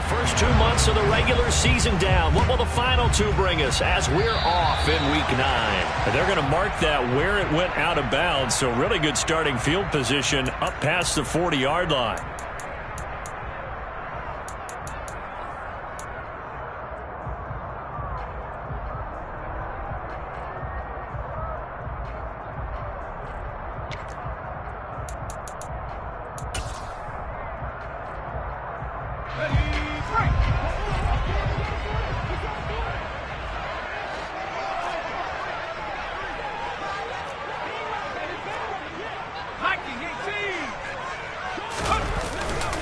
first 2 months of the regular season down. What will the final two bring us as we're off in Week 9? They're going to mark that where it went out of bounds, so really good starting field position up past the 40-yard line.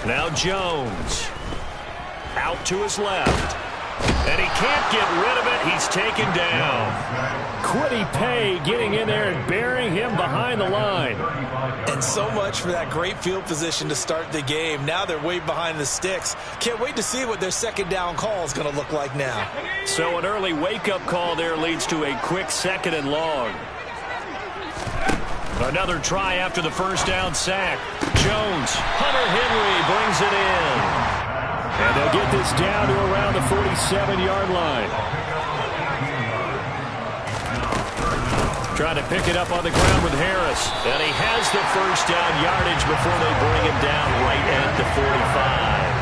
Now Jones out to his left, and he can't get rid of it. He's taken down. Quiddy Pay getting in there and burying him behind the line. And so much for that great field position to start the game. Now they're way behind the sticks. Can't wait to see what their second down call is going to look like now. So an early wake-up call there leads to a quick second and long. Another try after the first down sack. Jones, Hunter Henry brings it in. And they'll get this down to around the 47-yard line. Trying to pick it up on the ground with Harris. And he has the first down yardage before they bring him down right at the 45.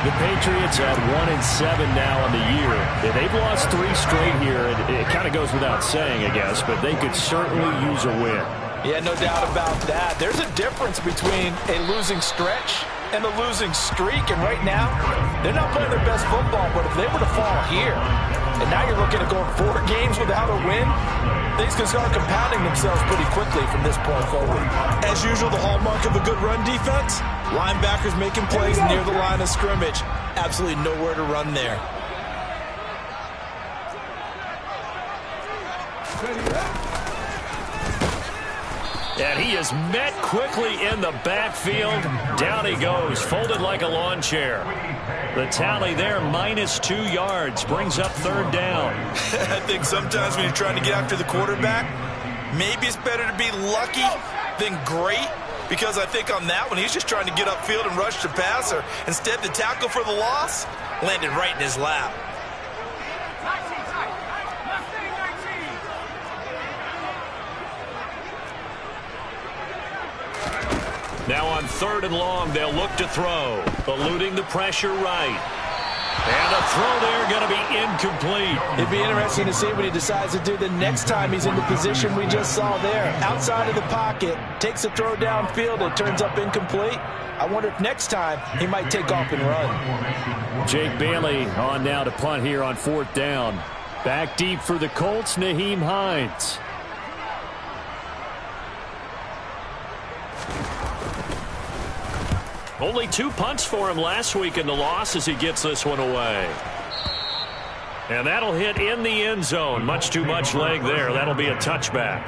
The Patriots at 1-7 now on the year. They've lost 3 straight here. It kind of goes without saying, I guess, but they could certainly use a win. Yeah, no doubt about that. There's a difference between a losing stretch and a losing streak, and right now, they're not playing their best football, but if they were to fall here, and now you're looking at going 4 games without a win, things can start compounding themselves pretty quickly from this point forward. As usual, the hallmark of a good run defense, linebackers making plays near the line of scrimmage. Absolutely nowhere to run there. And he is met quickly in the backfield. Down he goes, folded like a lawn chair. The tally there, -2 yards, brings up third down. I think sometimes when you're trying to get after the quarterback, maybe it's better to be lucky than great, because I think on that one, he's just trying to get upfield and rush the passer. Instead, the tackle for the loss landed right in his lap. Now on third and long, they'll look to throw, eluding the pressure right. And a throw there going to be incomplete. It'd be interesting to see what he decides to do the next time he's in the position we just saw there. Outside of the pocket, takes a throw downfield, it turns up incomplete. I wonder if next time he might take off and run. Jake Bailey on now to punt here on 4th down. Back deep for the Colts, Nyheim Hines. Only 2 punts for him last week in the loss as he gets this one away. And that'll hit in the end zone. Much too much leg there. That'll be a touchback.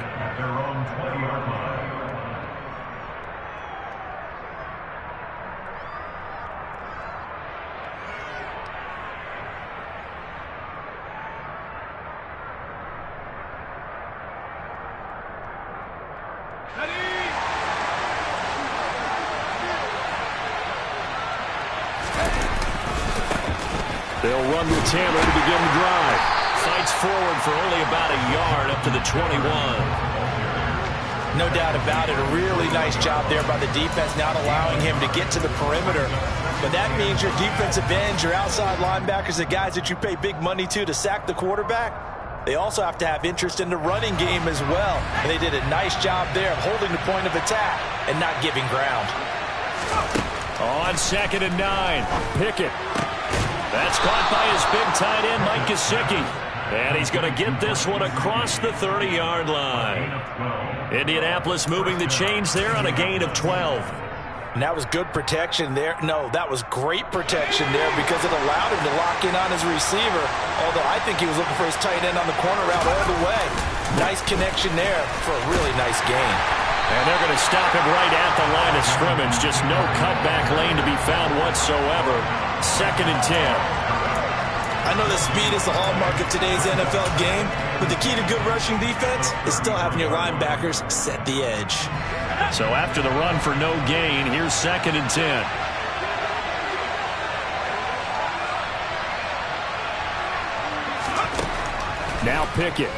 They'll run with Taylor to begin the drive. Fights forward for only about a yard up to the 21. No doubt about it. A really nice job there by the defense, not allowing him to get to the perimeter. But that means your defensive ends, your outside linebackers, the guys that you pay big money to sack the quarterback, they also have to have interest in the running game as well. And they did a nice job there of holding the point of attack and not giving ground. On 2nd and 9, Pickett. That's caught by his big tight end, Mike Gesicki. And he's going to get this one across the 30-yard line. Indianapolis moving the chains there on a gain of 12. And that was good protection there. No, that was great protection there because it allowed him to lock in on his receiver. Although I think he was looking for his tight end on the corner route all the way. Nice connection there for a really nice gain. And they're going to stop him right at the line of scrimmage. Just no cutback lane to be found whatsoever. 2nd and 10. I know that speed is the hallmark of today's NFL game, but the key to good rushing defense is still having your linebackers set the edge. So after the run for no gain, here's 2nd and 10. Now Pickett.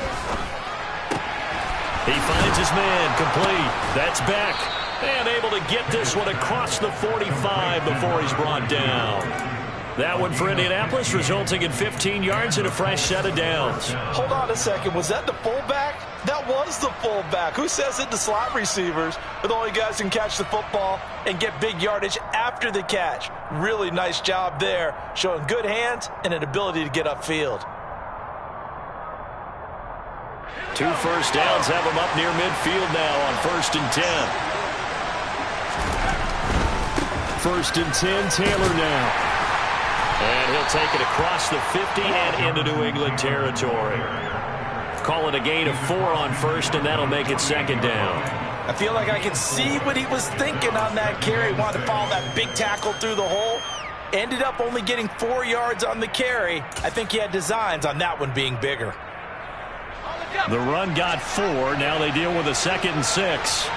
He finds his man, complete. That's back. And able to get this one across the 45 before he's brought down. That one for Indianapolis, resulting in 15 yards and a fresh set of downs. Hold on a second. Was that the fullback? That was the fullback. Who says it? The slot receivers are the only guys who can catch the football and get big yardage after the catch. Really nice job there, showing good hands and an ability to get upfield. 2 first downs have him up near midfield now on 1st and 10. 1st and 10, Taylor now. And he'll take it across the 50 and into New England territory. Call it a gain of 4 on 1st, and that'll make it 2nd down. I feel like I can see what he was thinking on that carry. He wanted to follow that big tackle through the hole. Ended up only getting 4 yards on the carry. I think he had designs on that one being bigger. The run got 4. Now they deal with a 2nd and 6.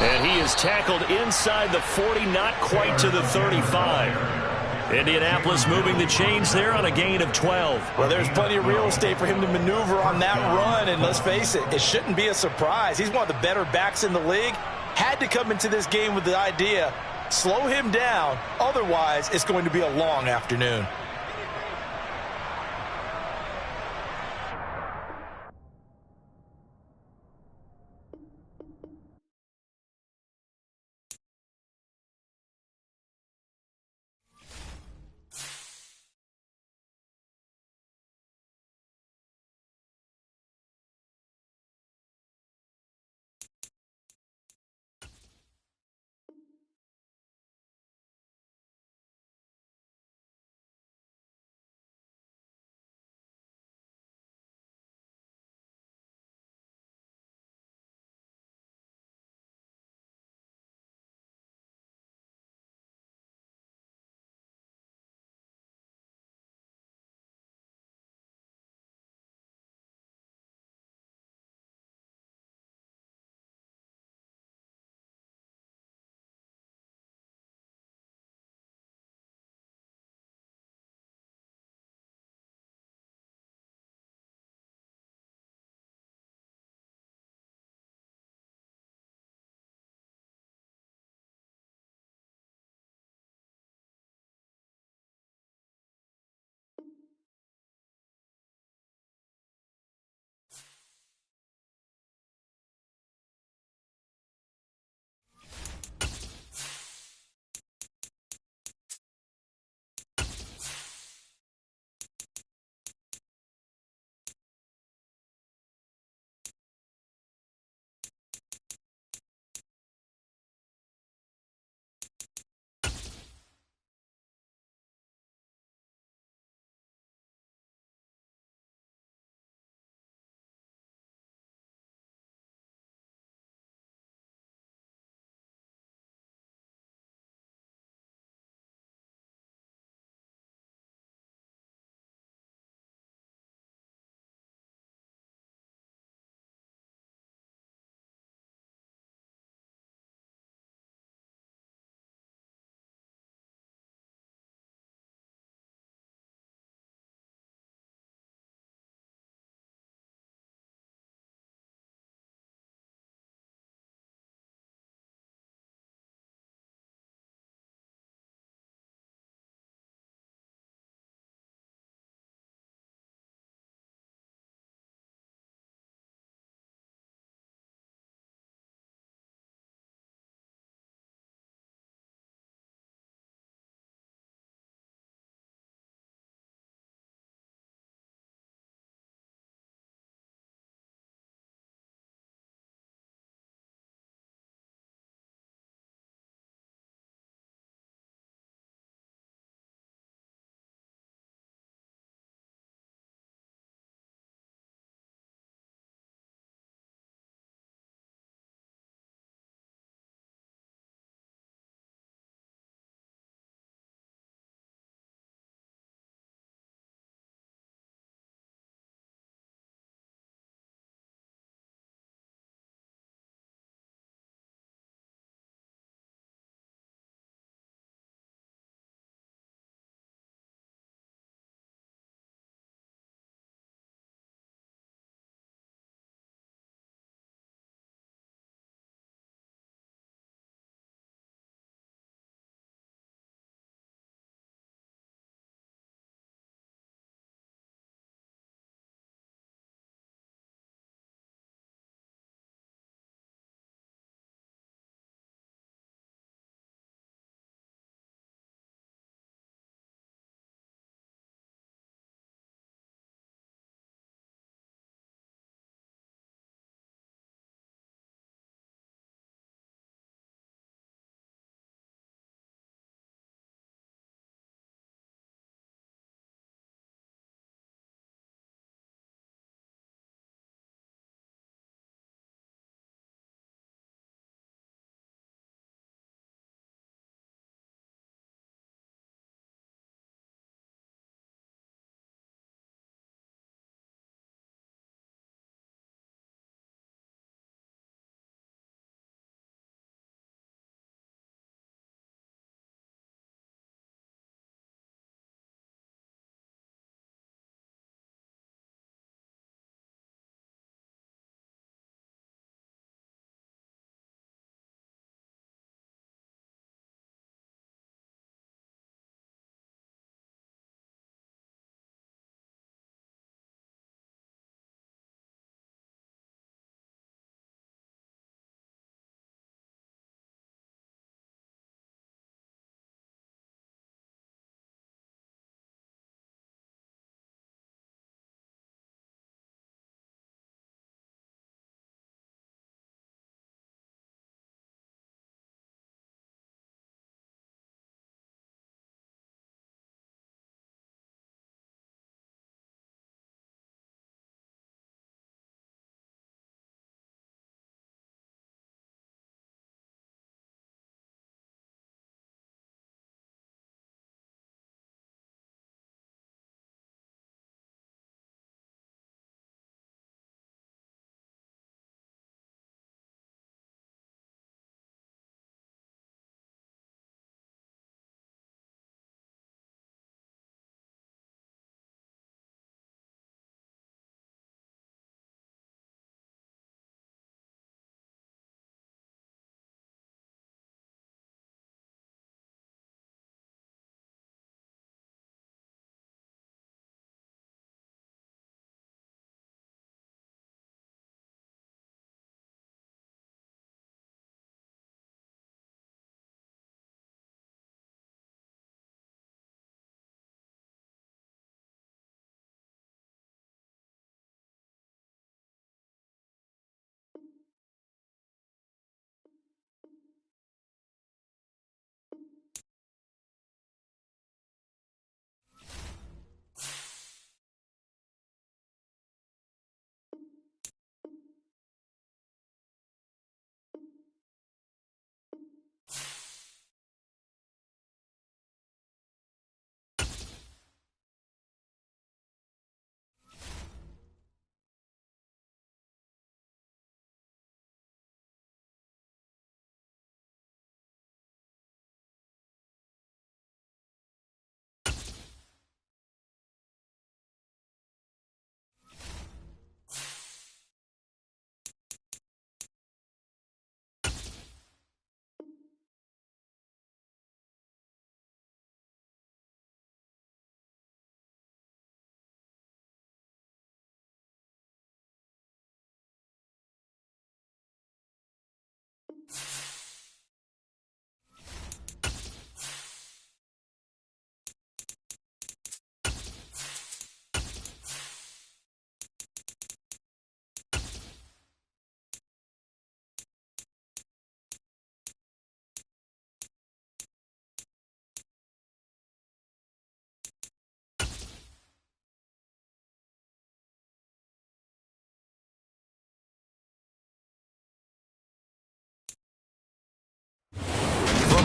And he is tackled inside the 40, not quite to the 35. Indianapolis moving the chains there on a gain of 12. Well, there's plenty of real estate for him to maneuver on that run, and let's face it, it shouldn't be a surprise. He's one of the better backs in the league. Had to come into this game with the idea, slow him down, otherwise it's going to be a long afternoon.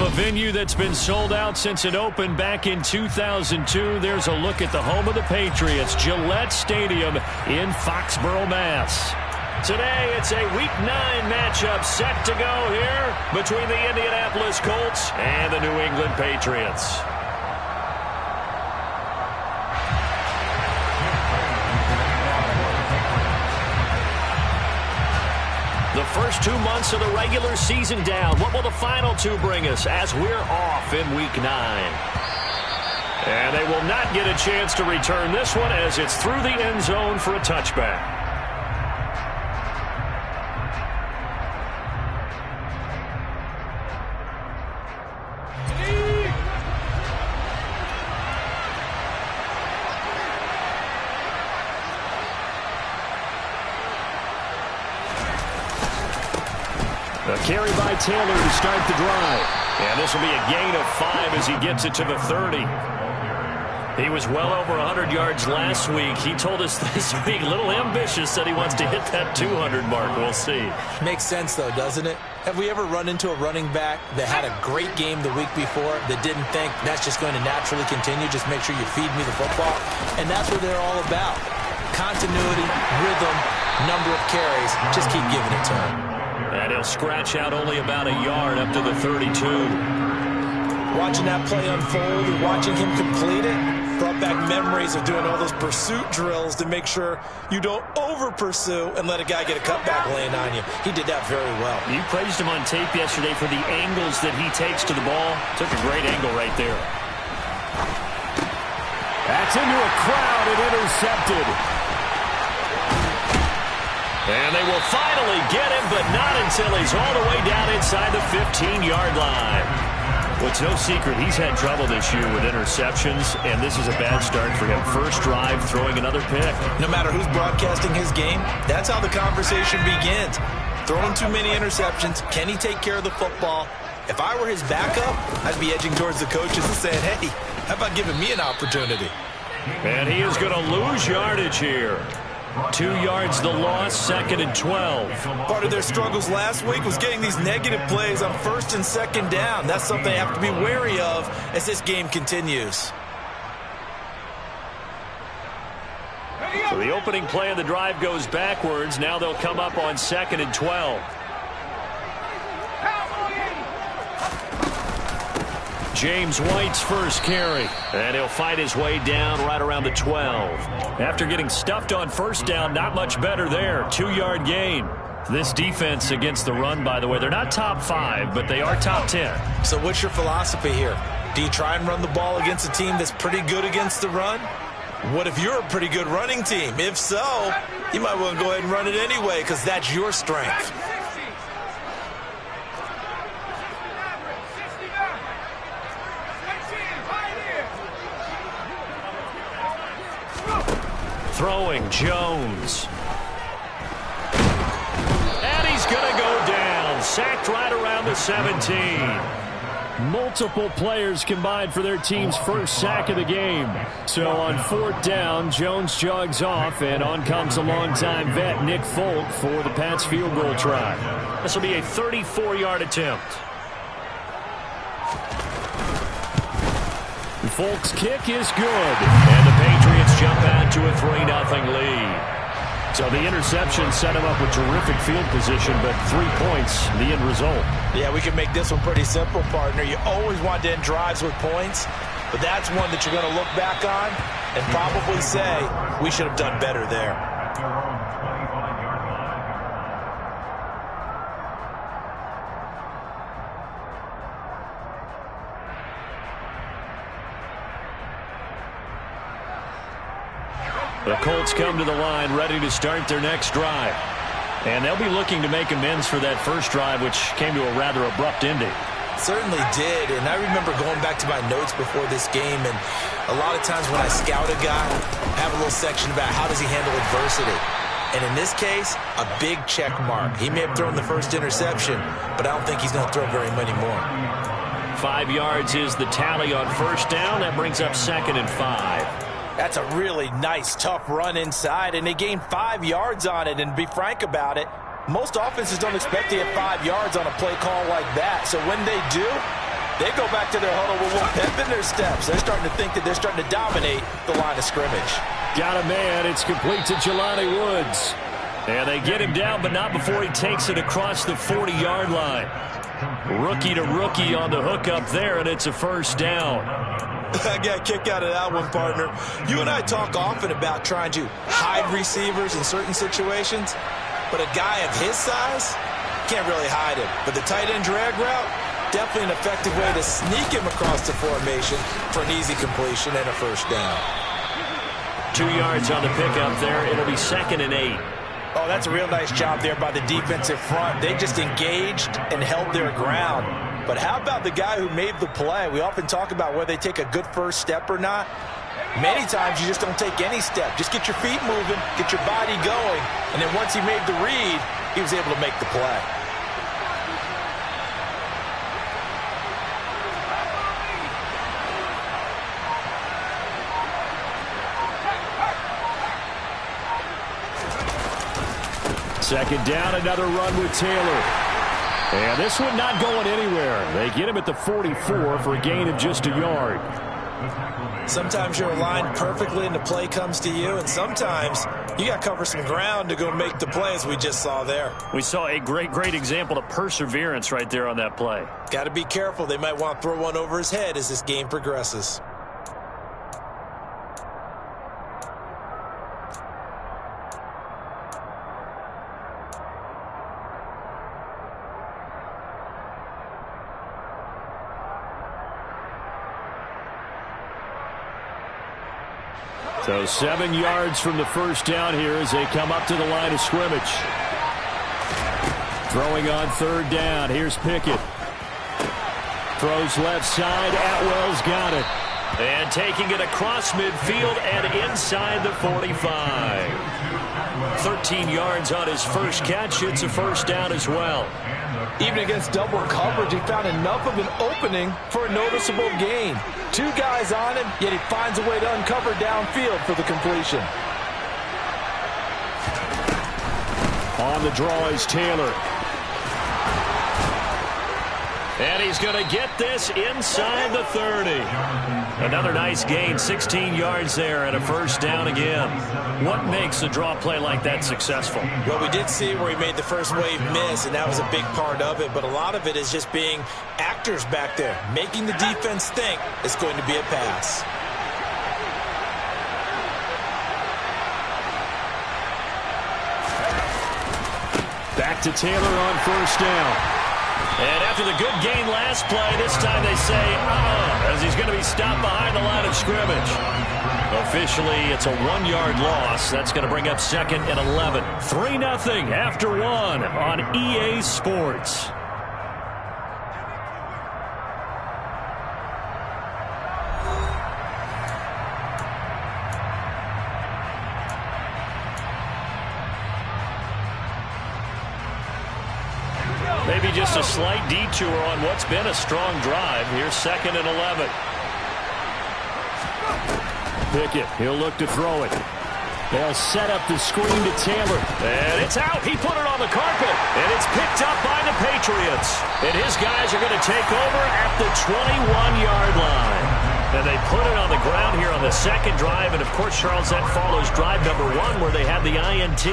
A venue that's been sold out since it opened back in 2002. There's a look at the home of the Patriots, Gillette Stadium in Foxborough, Mass. Today, it's a Week 9 matchup set to go here between the Indianapolis Colts and the New England Patriots. The first 2 months of the regular season down. What will the final 2 bring us as we're off in Week 9? And they will not get a chance to return this one as it's through the end zone for a touchback. A carry by Taylor to start the drive. And this will be a gain of 5 as he gets it to the 30. He was well over 100 yards last week. He told us this week, a little ambitious, said he wants to hit that 200 mark. We'll see. Makes sense, though, doesn't it? Have we ever run into a running back that had a great game the week before that didn't think that's just going to naturally continue? Just make sure you feed me the football. And that's what they're all about. Continuity, rhythm, number of carries. Just keep giving it to him. And he'll scratch out only about a yard up to the 32. Watching that play unfold and watching him complete it brought back memories of doing all those pursuit drills to make sure you don't over-pursue and let a guy get a cutback laying on you. He did that very well. You praised him on tape yesterday for the angles that he takes to the ball. Took a great angle right there. That's into a crowd and intercepted. And they will finally get him, but not until he's all the way down inside the 15-yard line. Well, it's no secret he's had trouble this year with interceptions, and this is a bad start for him. First drive, throwing another pick. No matter who's broadcasting his game, that's how the conversation begins. Throwing too many interceptions, can he take care of the football? If I were his backup, I'd be edging towards the coaches and saying, hey, how about giving me an opportunity? And he is going to lose yardage here. 2 yards the loss, 2nd and 12. Part of their struggles last week was getting these negative plays on 1st and 2nd down. That's something they have to be wary of as this game continues. So the opening play of the drive goes backwards. Now they'll come up on 2nd and 12. James White's first carry. And he'll fight his way down right around the 12. After getting stuffed on first down, not much better there. 2-yard gain. This defense against the run, by the way, they're not top 5, but they are top 10. So what's your philosophy here? Do you try and run the ball against a team that's pretty good against the run? What if you're a pretty good running team? If so, you might want to go ahead and run it anyway because that's your strength. Throwing Jones. And he's going to go down. Sacked right around the 17. Multiple players combined for their team's first sack of the game. So on 4th down, Jones jogs off, and on comes a longtime vet, Nick Folk, for the Pats field goal try. This will be a 34-yard attempt. Folk's kick is good, and the Patriots jump out to a 3-0 lead. So the interception set him up with terrific field position, but 3 points, the end result. Yeah, we can make this one pretty simple, partner. You always want to end drives with points, but that's one that you're going to look back on and probably say, we should have done better there. The Colts come to the line ready to start their next drive. And they'll be looking to make amends for that first drive, which came to a rather abrupt ending. Certainly did, and I remember going back to my notes before this game, and a lot of times when I scout a guy, I have a little section about how does he handle adversity. And in this case, a big check mark. He may have thrown the first interception, but I don't think he's going to throw very many more. 5 yards is the tally on first down. That brings up 2nd and 5. That's a really nice, tough run inside, and they gained 5 yards on it. And to be frank about it, most offenses don't expect to get 5 yards on a play call like that. So when they do, They go back to their huddle with a little pep in their steps. They're starting to think that they're starting to dominate the line of scrimmage. Got a man. It's complete to Jelani Woods. And they get him down, but not before he takes it across the 40-yard line. Rookie to rookie on the hook up there, and it's a first down. I got a kick out of that one, partner. You and I talk often about trying to hide receivers in certain situations, but a guy of his size can't really hide him. But the tight end drag route, definitely an effective way to sneak him across the formation for an easy completion and a first down. 2 yards on the pickup there. It'll be 2nd and 8. Oh, that's a real nice job there by the defensive front. They just engaged and held their ground. But how about the guy who made the play? We often talk about whether they take a good first step or not. Many times you just don't take any step. Just get your feet moving, get your body going, and then once he made the read, he was able to make the play. Second down, another run with Taylor. And this one not going anywhere. They get him at the 44 for a gain of just a yard. Sometimes you're aligned perfectly and the play comes to you, and sometimes you got to cover some ground to go make the play, as we just saw there. We saw a great example of perseverance right there on that play. Got to be careful. They might want to throw one over his head as this game progresses. So 7 yards from the first down here as they come up to the line of scrimmage. Throwing on 3rd down. Here's Pickett. Throws left side. Atwell's got it. And taking it across midfield and inside the 45. 13 yards on his first catch. It's a first down as well. Even against double coverage, he found enough of an opening for a noticeable gain. 2 guys on him, yet he finds a way to uncover downfield for the completion. On the draw is Taylor. And he's going to get this inside the 30. Another nice gain, 16 yards there and a first down again. What makes a draw play like that successful? Well, we did see where he made the first wave miss, and that was a big part of it. But a lot of it is just being actors back there, making the defense think it's going to be a pass. Back to Taylor on first down. And after the good gain last play, this time they say, as he's going to be stopped behind the line of scrimmage. Officially, it's a 1-yard loss. That's going to bring up 2nd and 11. 3-0 after 1 on EA Sports. Maybe just a slight detour on what's been a strong drive. Here's 2nd and 11. Pickett, he'll look to throw it. They'll set up the screen to Taylor. And it's out. He put it on the carpet. And it's picked up by the Patriots. And his guys are going to take over at the 21-yard line. And they put it on the ground here on the 2nd drive. And, of course, Charles, that follows drive number 1 where they had the INT.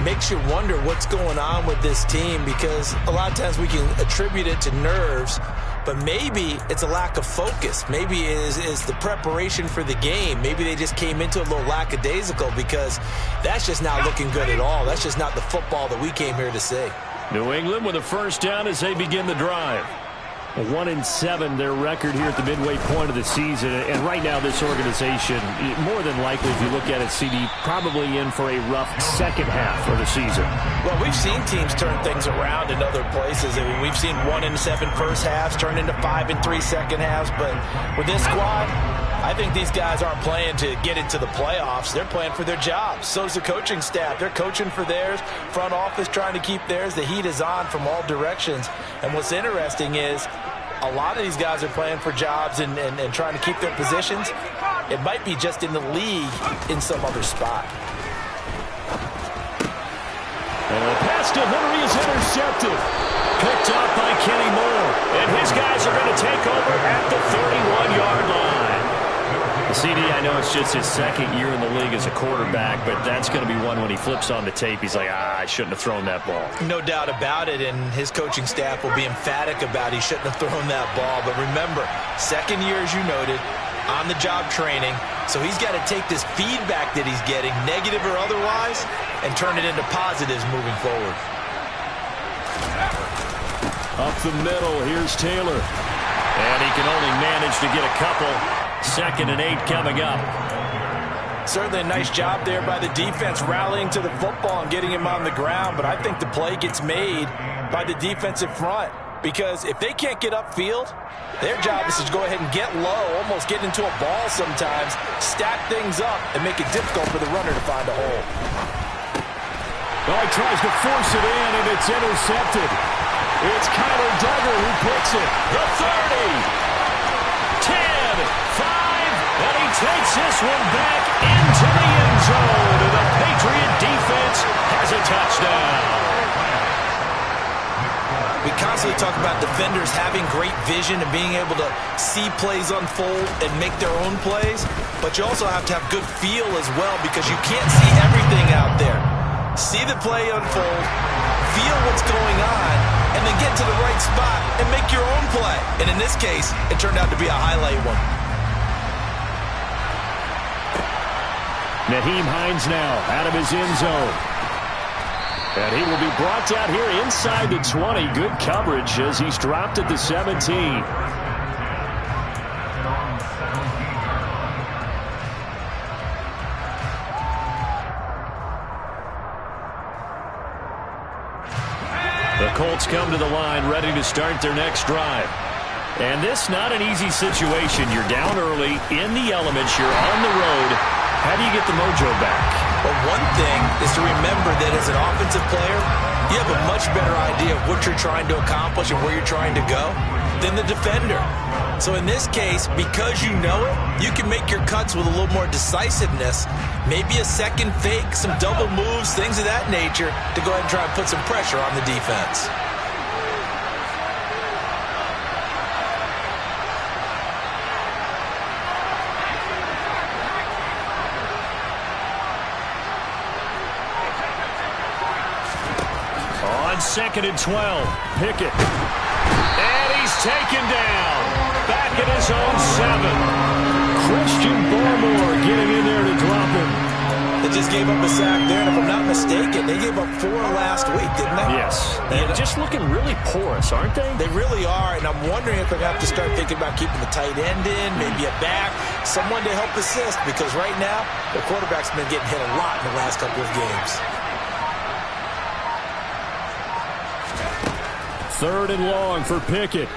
Makes you wonder what's going on with this team, because a lot of times we can attribute it to nerves, but maybe it's a lack of focus. Maybe it is the preparation for the game. Maybe they just came into a little lackadaisical, because that's just not looking good at all. That's just not the football that we came here to see. New England with a first down as they begin the drive. 1-7 their record here at the midway point of the season, and right now this organization, more than likely, if you look at it, CD, probably in for a rough second half of the season. Well, we've seen teams turn things around in other places. I mean, we've seen 1-7 first halves turn into 5-3 second halves, but with this squad, I think these guys aren't playing to get into the playoffs. They're playing for their jobs. So's the coaching staff. They're coaching for theirs. Front office trying to keep theirs. The heat is on from all directions. And what's interesting is a lot of these guys are playing for jobs and trying to keep their positions. It might be just in the league in some other spot. And the pass pass to Henry is intercepted. Picked up by Kenny Moore. And his guys are going to take over at the 31-yard line. CD, I know it's just his second year in the league as a quarterback, but that's going to be one when he flips on the tape. He's like, I shouldn't have thrown that ball. No doubt about it, and his coaching staff will be emphatic about he shouldn't have thrown that ball. But remember, second year, as you noted, on-the-job training, so he's got to take this feedback that he's getting, negative or otherwise, and turn it into positives moving forward. Up the middle, here's Taylor. And he can only manage to get a couple. 2nd and 8 coming up. Certainly a nice job there by the defense rallying to the football and getting him on the ground, but I think the play gets made by the defensive front because if they can't get upfield, their job is to go ahead and get low, almost get into a ball sometimes, stack things up, and make it difficult for the runner to find a hole. Well, he tries to force it in, and it's intercepted. It's Kyler Duggar who picks it. The 30, 10, 5, and he takes this one back into the end zone. And the Patriot defense has a touchdown. We constantly talk about defenders having great vision and being able to see plays unfold and make their own plays, but you also have to have good feel as well because you can't see everything out there. See the play unfold, feel what's going on, and then get to the right spot and make your own play. And in this case, it turned out to be a highlight one. Nyheim Hines now out of his end zone. And he will be brought down here inside the 20. Good coverage as he's dropped at the 17. The Colts come to the line ready to start their next drive. And this not an easy situation. You're down early, in the elements, you're on the road. How do you get the mojo back? Well, one thing is to remember that as an offensive player, you have a much better idea of what you're trying to accomplish and where you're trying to go than the defender. So in this case, because you know it, you can make your cuts with a little more decisiveness, maybe a second fake, some double moves, things of that nature, to go ahead and try and put some pressure on the defense. On 2nd and 12, Pickett. And he's taken down. Back at his own 7. Christian Barmore getting in there to drop him. They just gave up a sack there, and if I'm not mistaken, they gave up 4 last week, didn't they? Yes. They're just looking really porous, aren't they? They really are, and I'm wondering if they're going to have to start thinking about keeping the tight end in, maybe a back, someone to help assist, because right now, the quarterback's been getting hit a lot in the last couple of games. 3rd and long for Pickett.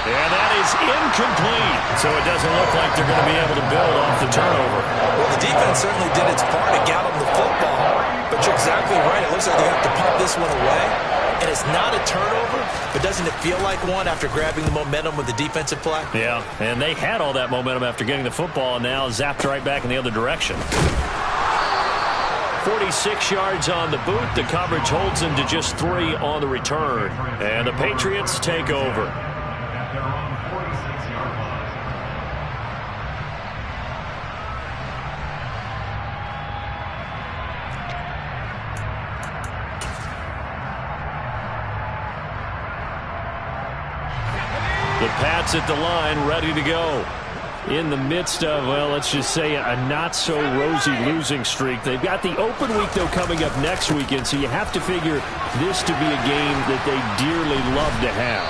And that is incomplete. So it doesn't look like they're going to be able to build off the turnover. Well, the defense certainly did its part to gallop the football. But you're exactly right. It looks like they have to punt this one away. And it's not a turnover, but doesn't it feel like one after grabbing the momentum with the defensive play? Yeah, and they had all that momentum after getting the football and now zapped right back in the other direction. 46 yards on the boot. The coverage holds him to just 3 on the return. And the Patriots take over. The Pats at the line, ready to go. In the midst of, well, let's just say a not-so-rosy losing streak. They've got the open week, though, coming up next weekend, so you have to figure this to be a game that they dearly love to have.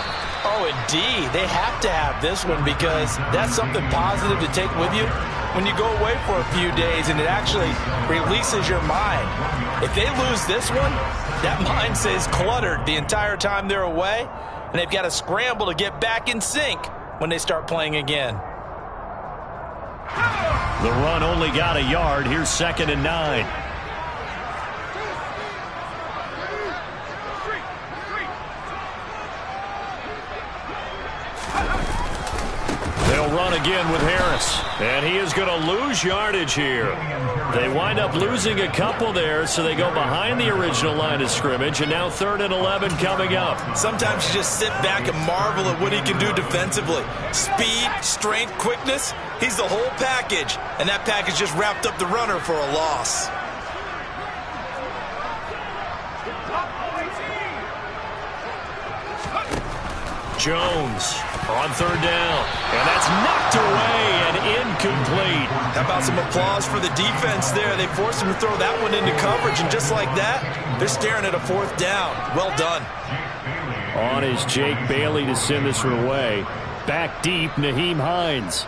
Oh, indeed. They have to have this one because that's something positive to take with you when you go away for a few days, and it actually releases your mind. If they lose this one, that mind stays cluttered the entire time they're away, and they've got to scramble to get back in sync when they start playing again. The run only got a yard. Here's 2nd and 9. They'll run again with Harris. And he is going to lose yardage here. They wind up losing a couple there, so they go behind the original line of scrimmage, and now 3rd and 11 coming up. Sometimes you just sit back and marvel at what he can do defensively. Speed, strength, quickness, he's the whole package, and that package just wrapped up the runner for a loss. Jones on 3rd down, and that's knocked away and incomplete. How about some applause for the defense there? They forced him to throw that one into coverage, and just like that, they're staring at a 4th down. Well done. On is Jake Bailey to send this one away. Back deep, Nyheim Hines.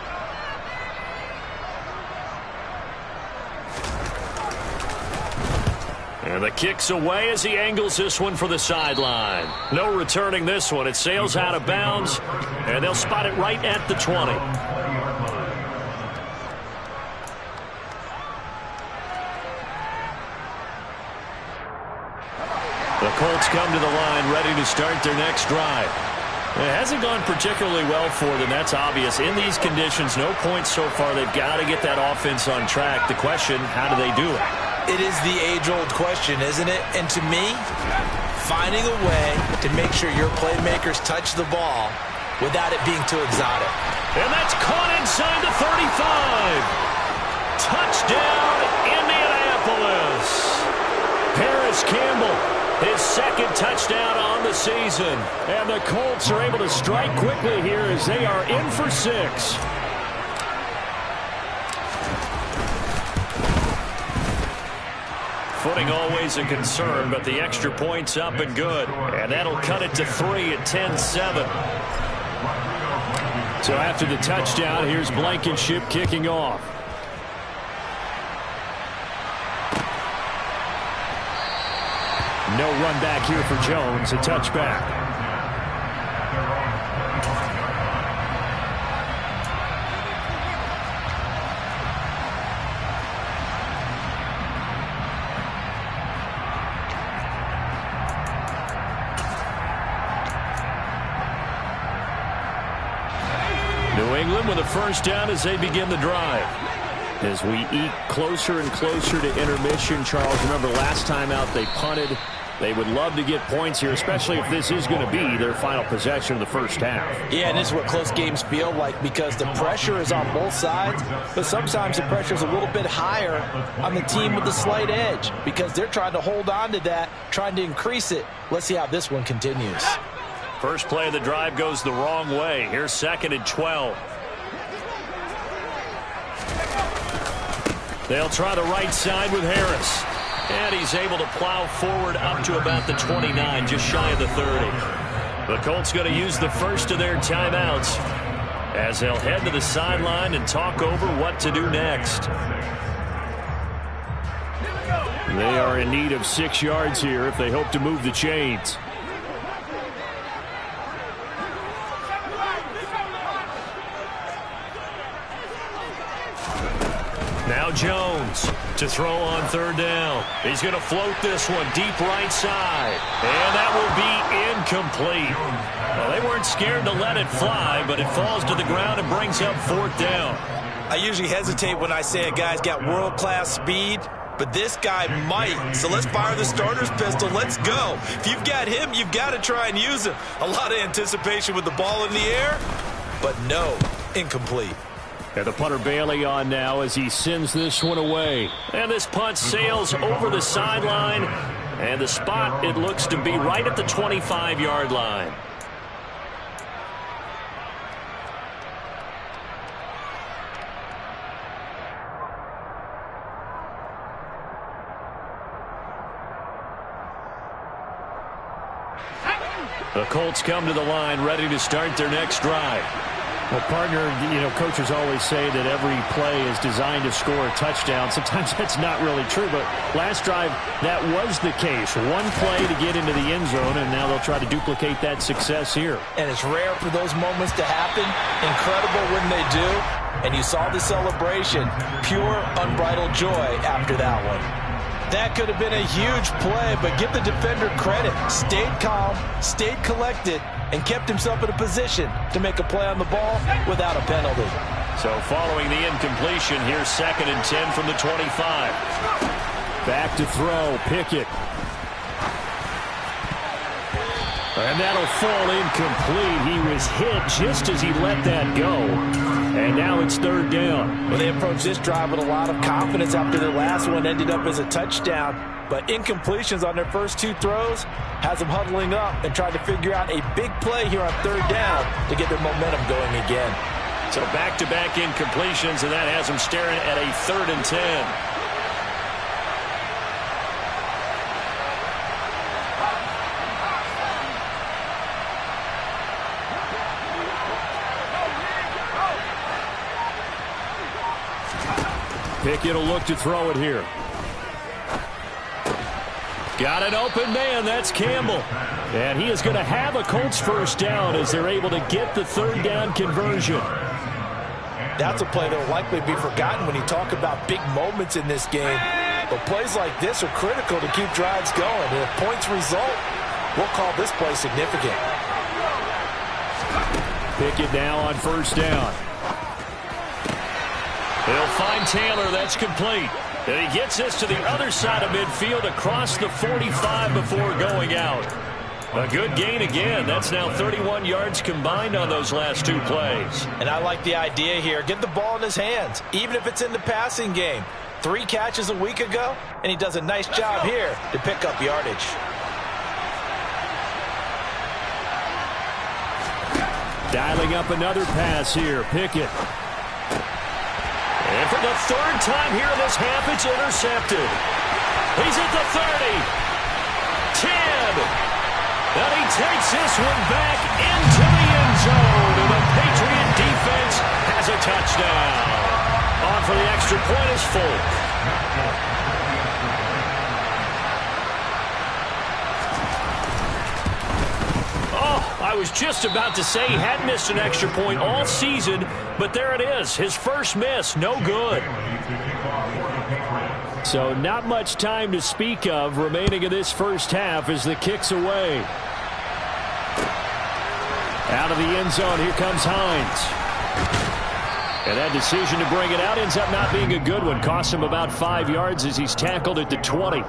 And the kick's away as he angles this one for the sideline. No returning this one. It sails out of bounds, and they'll spot it right at the 20. The Colts come to the line ready to start their next drive. It hasn't gone particularly well for them. That's obvious. In these conditions, no points so far. They've got to get that offense on track. The question, how do they do it? It is the age-old question, isn't it? And to me, finding a way to make sure your playmakers touch the ball without it being too exotic. And that's caught inside the 35. Touchdown, Indianapolis. Paris Campbell, his 2nd touchdown on the season. And the Colts are able to strike quickly here as they are in for 6. Footing always a concern, but the extra point's up and good. And that'll cut it to 3 at 10-7. So after the touchdown, here's Blankenship kicking off. No run back here for Jones, a touchback. New England with a 1st down as they begin the drive. As we eke closer and closer to intermission, Charles, remember last time out they punted. They would love to get points here, especially if this is going to be their final possession of the 1st half. Yeah, and this is what close games feel like because the pressure is on both sides, but sometimes the pressure is a little bit higher on the team with the slight edge because they're trying to hold on to that, trying to increase it. Let's see how this one continues. First play of the drive goes the wrong way. Here's 2nd and 12. They'll try the right side with Harris. And he's able to plow forward up to about the 29, just shy of the 30. The Colts going to use the first of their timeouts as they'll head to the sideline and talk over what to do next. They are in need of 6 yards here if they hope to move the chains. Now Jones to throw on 3rd down. He's going to float this one deep right side. And that will be incomplete. Well, they weren't scared to let it fly, but it falls to the ground and brings up 4th down. I usually hesitate when I say a guy's got world-class speed, but this guy might. So let's fire the starter's pistol. Let's go. If you've got him, you've got to try and use him. A lot of anticipation with the ball in the air, but no, incomplete. And the punter Bailey on now as he sends this one away. And this punt sails over the sideline. And the spot, it looks to be right at the 25-yard line. The Colts come to the line ready to start their next drive. Well, partner, coaches always say that every play is designed to score a touchdown. Sometimes that's not really true, but last drive, that was the case. One play to get into the end zone, and now they'll try to duplicate that success here. And it's rare for those moments to happen. Incredible when they do. And you saw the celebration. Pure, unbridled joy after that one. That could have been a huge play, but give the defender credit. Stayed calm, stayed collected, and kept himself in a position to make a play on the ball without a penalty. So following the incompletion, here's 2nd and 10 from the 25. Back to throw, Pickett. And that'll fall incomplete. He was hit just as he let that go. And now it's 3rd down. Well, they approached this drive with a lot of confidence after their last one ended up as a touchdown. But incompletions on their first 2 throws has them huddling up and trying to figure out a big play here on 3rd down to get their momentum going again. So back-to-back incompletions, and that has them staring at a 3rd and 10. Pickett will look to throw it here. Got an open man. That's Campbell. And he is going to have a Colts 1st down as they're able to get the 3rd down conversion. That's a play that will likely be forgotten when you talk about big moments in this game. But plays like this are critical to keep drives going. And if points result, we'll call this play significant. Pickett now on 1st down. He'll find Taylor. That's complete. And he gets this to the other side of midfield across the 45 before going out. A good gain again. That's now 31 yards combined on those last 2 plays. And I like the idea here. Get the ball in his hands, even if it's in the passing game. 3 catches a week ago, and he does a nice job here to pick up yardage. Dialing up another pass here. Pickett. And for the 3rd time here in this half, it's intercepted. He's at the 30. 10. And he takes this one back into the end zone. And the Patriot defense has a touchdown. On for the extra point is Folk. Oh, I was just about to say he hadn't missed an extra point all season, but there it is. His first miss, no good. So not much time to speak of remaining in this 1st half as the kick's away. Out of the end zone, here comes Hines. And that decision to bring it out ends up not being a good one. Costs him about 5 yards as he's tackled at the 20.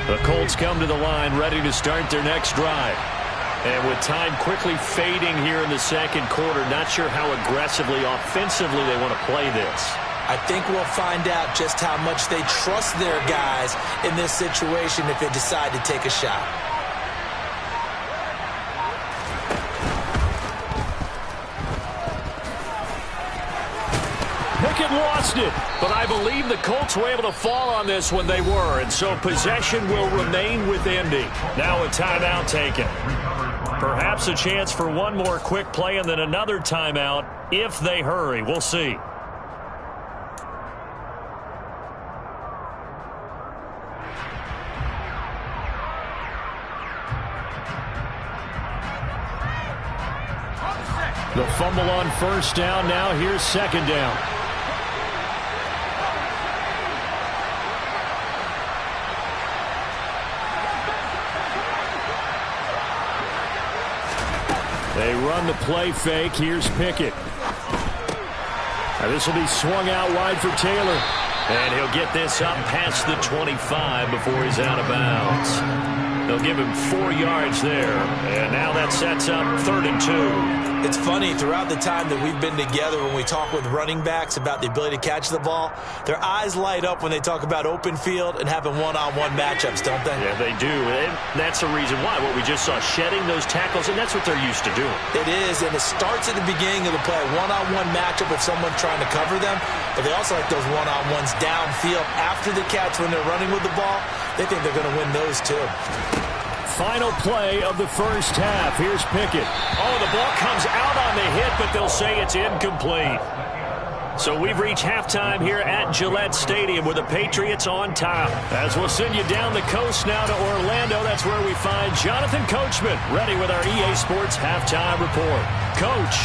The Colts come to the line ready to start their next drive. And with time quickly fading here in the 2nd quarter, not sure how aggressively, offensively they want to play this. I think we'll find out just how much they trust their guys in this situation if they decide to take a shot. Pickett lost it. But I believe the Colts were able to fall on this when they were, and so possession will remain with Indy. Now a timeout taken. Perhaps a chance for one more quick play and then another timeout if they hurry. We'll see. The fumble on 1st down. Now here's 2nd down. They run the play fake. Here's Pickett. This will be swung out wide for Taylor. And he'll get this up past the 25 before he's out of bounds. They'll give him 4 yards there. And now that sets up 3rd and 2. It's funny, throughout the time that we've been together, when we talk with running backs about the ability to catch the ball, their eyes light up when they talk about open field and having one-on-one matchups, don't they? Yeah, they do. And that's the reason why. What we just saw, shedding those tackles, and that's what they're used to doing. It is, and it starts at the beginning of the play. One-on-one matchup with someone trying to cover them, but they also like those one-on-ones downfield after the catch when they're running with the ball. They think they're going to win those too. Final play of the 1st half. Here's Pickett. Oh, the ball comes out on the hit, but they'll say it's incomplete. So we've reached halftime here at Gillette Stadium with the Patriots on top. As we'll send you down the coast now to Orlando, that's where we find Jonathan Coachman ready with our EA Sports Halftime Report. Coach.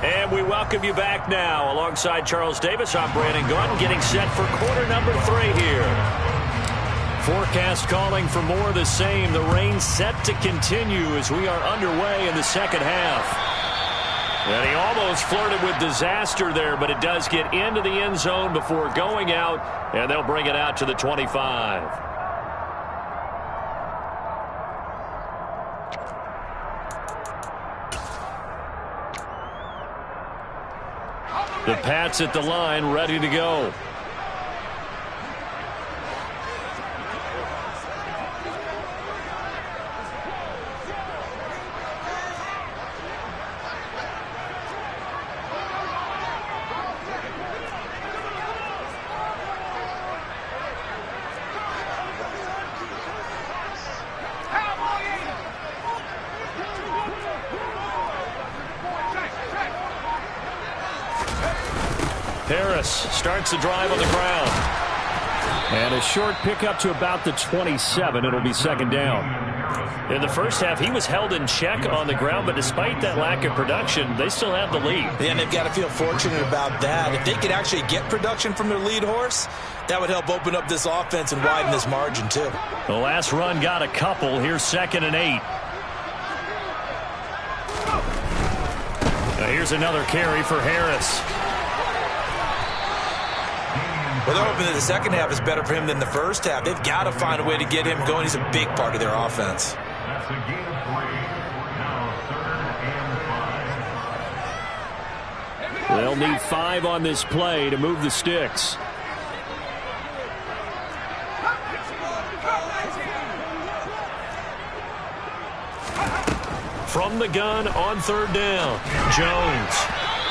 And we welcome you back now. Alongside Charles Davis, I'm Brandon Gunn, getting set for quarter number 3 here. Forecast calling for more of the same. The rain set to continue as we are underway in the second half. And he almost flirted with disaster there, but it does get into the end zone before going out, and they'll bring it out to the 25. The Pats at the line, ready to go. Harris starts the drive on the ground. And a short pickup to about the 27. It'll be second down. In the first half, he was held in check on the ground, but despite that lack of production, they still have the lead. Yeah, and they've got to feel fortunate about that. If they could actually get production from their lead horse, that would help open up this offense and widen this margin, too. The last run got a couple. Here's 2nd and 8. Now here's another carry for Harris. Well, they're hoping that the second half is better for him than the first half. They've got to find a way to get him going. He's a big part of their offense. They'll need 5 on this play to move the sticks. From the gun on 3rd down, Jones.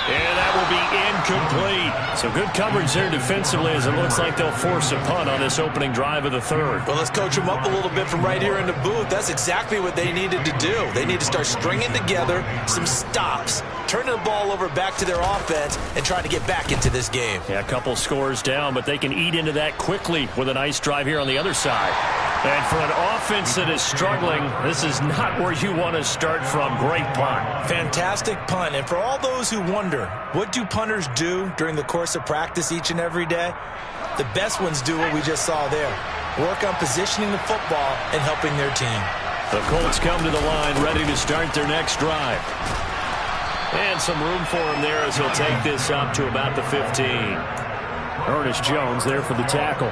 And that will be incomplete. So good coverage there defensively as it looks like they'll force a punt on this opening drive of the 3rd. Well, let's coach them up a little bit from right here in the booth. That's exactly what they needed to do. They need to start stringing together some stops, turning the ball over back to their offense, and trying to get back into this game. Yeah, a couple scores down, but they can eat into that quickly with a nice drive here on the other side. And for an offense that is struggling, this is not where you want to start from. Great punt. Fantastic punt. And for all those who wonder, what do punters do during the course of practice each and every day? The best ones do what we just saw there. Work on positioning the football and helping their team. The Colts come to the line ready to start their next drive. And some room for him there as he'll take this up to about the 15. Ernest Jones there for the tackle.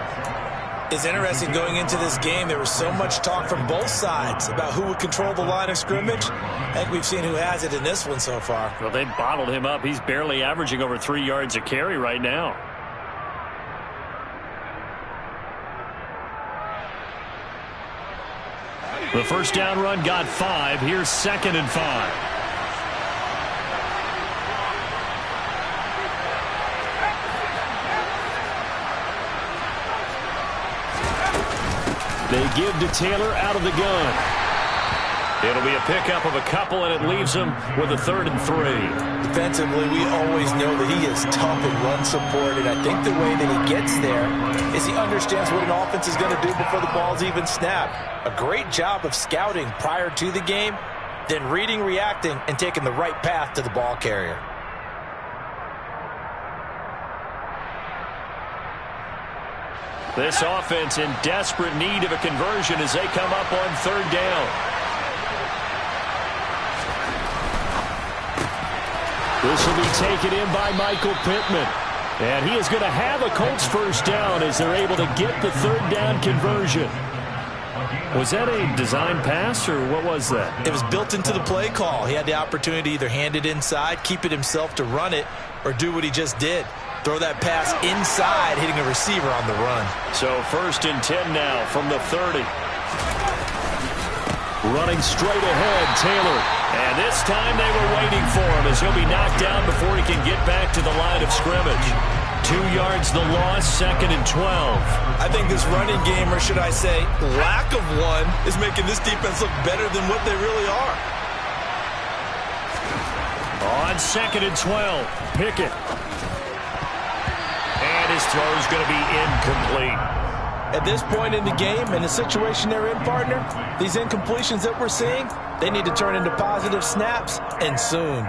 It's interesting going into this game. There was so much talk from both sides about who would control the line of scrimmage. I think we've seen who has it in this one so far. Well, they bottled him up. He's barely averaging over 3 yards a carry right now. The first down run got 5. Here's 2nd and 5. They give to Taylor out of the gun. It'll be a pickup of a couple, and it leaves them with a 3rd and 3. Defensively, we always know that he is tough in run support, and I think the way that he gets there is he understands what an offense is going to do before the ball's even snapped. A great job of scouting prior to the game, then reading, reacting, and taking the right path to the ball carrier. This offense in desperate need of a conversion as they come up on 3rd down. This will be taken in by Michael Pittman. And he is going to have a Colts first down as they're able to get the 3rd down conversion. Was that a design pass, or what was that? It was built into the play call. He had the opportunity to either hand it inside, keep it himself to run it, or do what he just did. Throw that pass inside, hitting a receiver on the run. So 1st and 10 now from the 30. Running straight ahead, Taylor. And this time they were waiting for him as he'll be knocked down before he can get back to the line of scrimmage. 2 yards the loss, 2nd and 12. I think this running game, or should I say lack of one, is making this defense look better than what they really are. On 2nd and 12, Pickett. And his throw is going to be incomplete. At this point in the game, in the situation they're in, partner, these incompletions that we're seeing, they need to turn into positive snaps, and soon.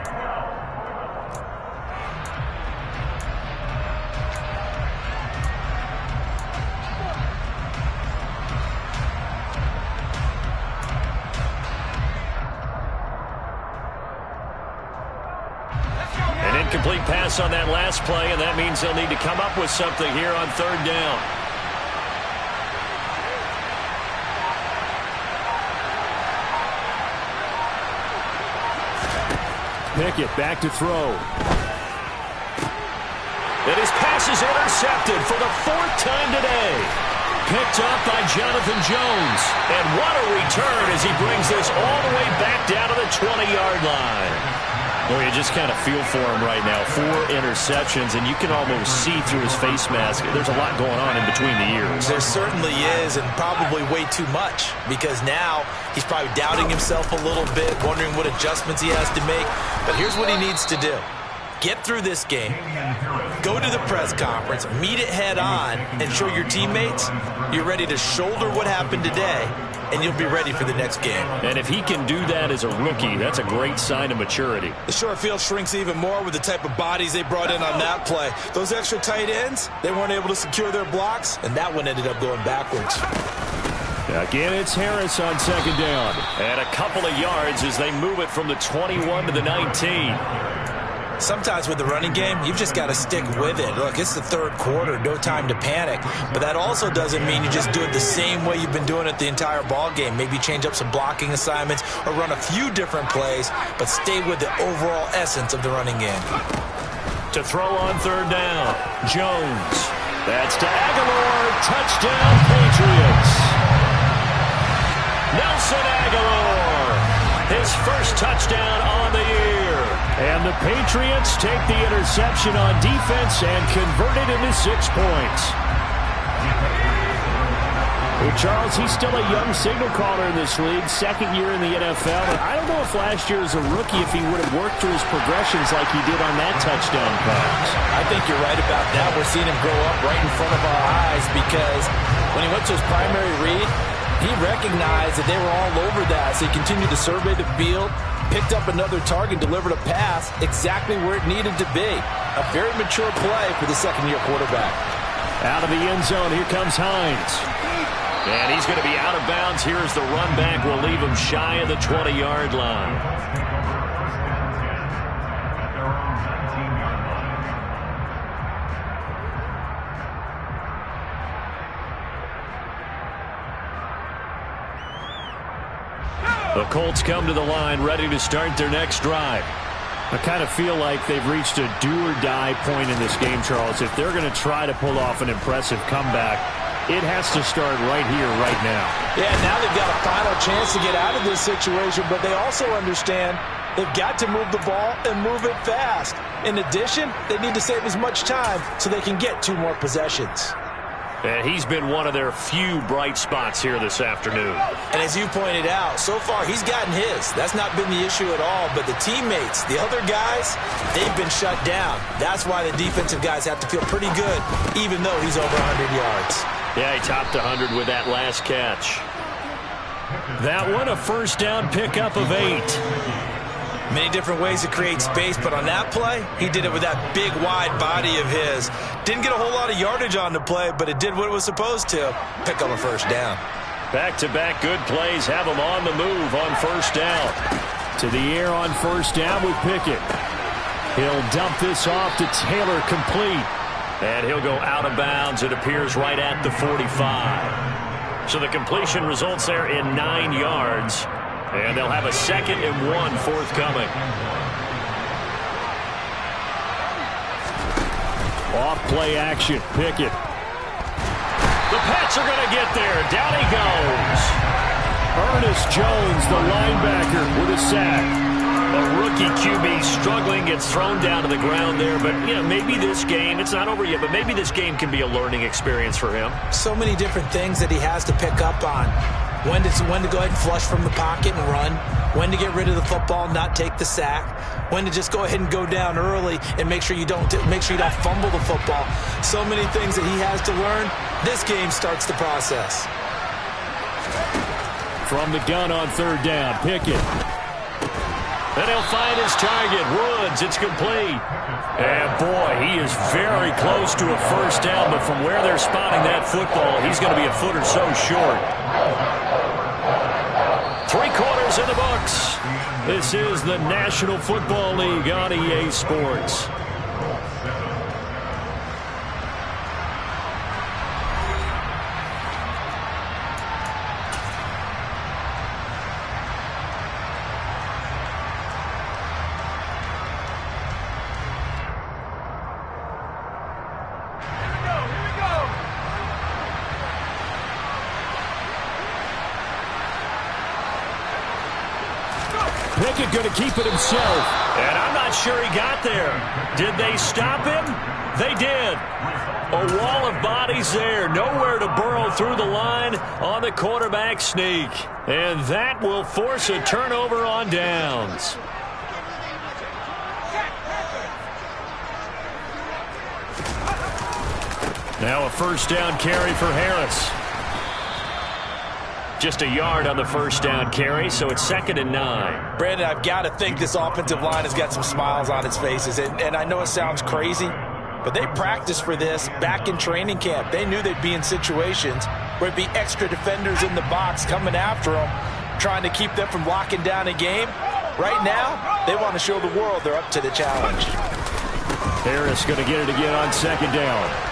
An incomplete pass on that last play, and that means they'll need to come up with something here on 3rd down. Pickett back to throw. And his pass is intercepted for the 4th time today. Picked up by Jonathan Jones. And what a return as he brings this all the way back down to the 20-yard line. Well, you just kind of feel for him right now. 4 interceptions, and you can almost see through his face mask. There's a lot going on in between the ears. There certainly is, and probably way too much, because now he's probably doubting himself a little bit, wondering what adjustments he has to make. But here's what he needs to do. Get through this game, go to the press conference, meet it head on, and show your teammates you're ready to shoulder what happened today, and you'll be ready for the next game. And if he can do that as a rookie, that's a great sign of maturity. The short field shrinks even more with the type of bodies they brought in on that play. Those extra tight ends, they weren't able to secure their blocks, and that one ended up going backwards. Again, it's Harris on 2nd down. And a couple of yards as they move it from the 21 to the 19. Sometimes with the running game, you've just got to stick with it. Look, it's the 3rd quarter, no time to panic. But that also doesn't mean you just do it the same way you've been doing it the entire ball game. Maybe change up some blocking assignments or run a few different plays, but stay with the overall essence of the running game. To throw on 3rd down, Jones. That's to Aguilar. Touchdown, Patriots. Nelson Aguilar. His first touchdown on the year. And the Patriots take the interception on defense and convert it into 6 points. Well, Charles, he's still a young signal caller in this league, 2nd year in the NFL. And I don't know if last year as a rookie, if he would have worked through his progressions like he did on that touchdown pass. I think you're right about that. We're seeing him grow up right in front of our eyes because when he went to his primary read, he recognized that they were all over that. So he continued to survey the field, picked up another target, delivered a pass exactly where it needed to be. A very mature play for the 2nd-year quarterback. Out of the end zone, here comes Hines. And he's going to be out of bounds. Here's the run back. Will leave him shy of the 20-yard line. The Colts come to the line, ready to start their next drive. I kind of feel like they've reached a do-or-die point in this game, Charles. If they're going to try to pull off an impressive comeback, it has to start right here, right now. Yeah, now they've got a final chance to get out of this situation, but they also understand they've got to move the ball and move it fast. In addition, they need to save as much time so they can get 2 more possessions. And he's been one of their few bright spots here this afternoon. And as you pointed out, so far he's gotten his. That's not been the issue at all. But the teammates, the other guys, they've been shut down. That's why the defensive guys have to feel pretty good, even though he's over 100 yards. Yeah, he topped 100 with that last catch. That one, a first down pickup of 8. Many different ways to create space, but on that play, he did it with that big, wide body of his. Didn't get a whole lot of yardage on the play, but it did what it was supposed to, pick up a first down. Back-to-back good plays have him on the move on first down. To the air on first down with Pickett. He'll dump this off to Taylor, complete. And he'll go out of bounds, it appears, right at the 45. So the completion results there in 9 yards. And they'll have a 2nd and 1 forthcoming. Off play action, Pickett. The Pats are going to get there. Down he goes. Ernest Jones, the linebacker, with a sack. A rookie QB struggling, gets thrown down to the ground there. But, you know, maybe this game, it's not over yet, but maybe this game can be a learning experience for him. So many different things that he has to pick up on. when to go ahead and flush from the pocket and run, when to get rid of the football, not take the sack, when to just go ahead and go down early and make sure you don't fumble the football. So many things that he has to learn. This game starts the process. From the gun on third down, Pickett. And he'll find his target. Woods, it's complete. And boy, he is very close to a first down, but from where they're spotting that football, he's going to be a foot or so short. 3 quarters in the books. This is the National Football League on EA Sports. Pickett going to keep it himself. And I'm not sure he got there. Did they stop him? They did. A wall of bodies there. Nowhere to burrow through the line on the quarterback sneak. And that will force a turnover on downs. Now a first down carry for Harris. Just a yard on the first down carry, so it's 2nd and 9. Brandon, I've got to think this offensive line has got some smiles on its faces. And I know it sounds crazy, but they practiced for this back in training camp. They knew they'd be in situations where it'd be extra defenders in the box coming after them, trying to keep them from locking down a game. Right now, they want to show the world they're up to the challenge. Harris going to get it again on 2nd down.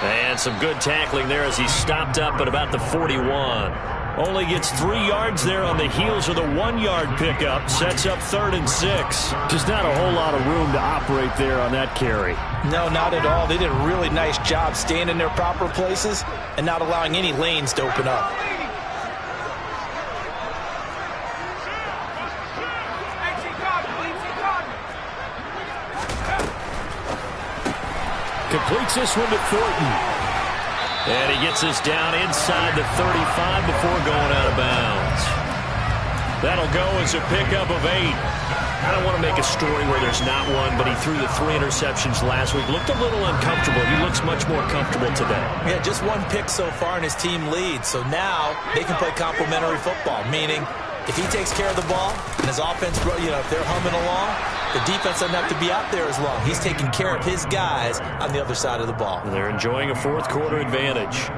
And some good tackling there as he stopped up at about the 41. Only gets 3 yards there on the heels of the 1-yard pickup. Sets up 3rd and 6. Just not a whole lot of room to operate there on that carry. No, not at all. They did a really nice job staying in their proper places and not allowing any lanes to open up. Completes this one to Thornton. And he gets us down inside the 35 before going out of bounds. That'll go as a pickup of 8. I don't want to make a story where there's not one, but he threw the 3 interceptions last week. Looked a little uncomfortable. He looks much more comfortable today. Yeah, just 1 pick so far and his team leads. So now they can play complementary football, meaning if he takes care of the ball and his offense, if they're humming along, the defense doesn't have to be out there as long. He's taking care of his guys on the other side of the ball. They're enjoying a 4th quarter advantage.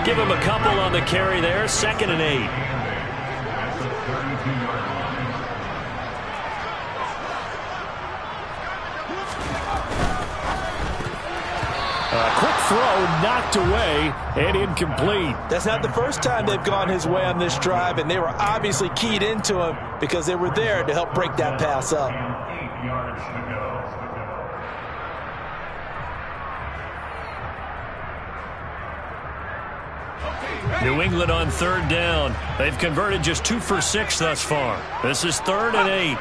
Give him a couple on the carry there. 2nd and 8. A quick throw knocked away and incomplete. That's not the first time they've gone his way on this drive, and they were obviously keyed into him because they were there to help break that pass up. New England on 3rd down. They've converted just 2 for 6 thus far. This is 3rd and 8.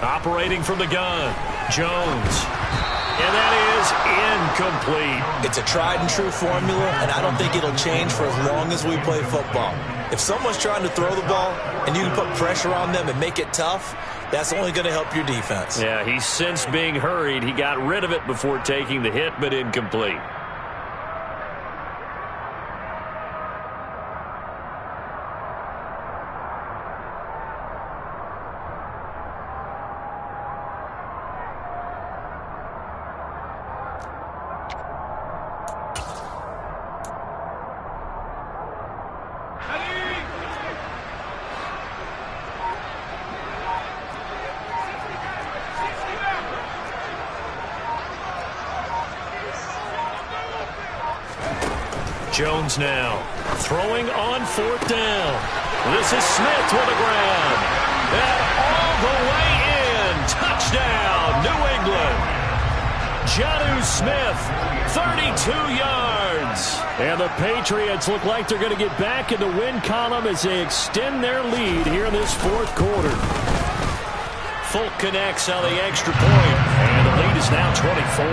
Operating from the gun, Jones. And that is incomplete. It's a tried and true formula, and I don't think it'll change for as long as we play football. If someone's trying to throw the ball and you can put pressure on them and make it tough, that's only going to help your defense. Yeah, he's since being hurried. He got rid of it before taking the hit, but incomplete. Jones now throwing on 4th down. This is Smith with the ground. And all the way in. Touchdown, New England. Jonnu Smith, 32 yards. And the Patriots look like they're going to get back in the win column as they extend their lead here in this fourth quarter. Folk connects on the extra point, and the lead is now 24.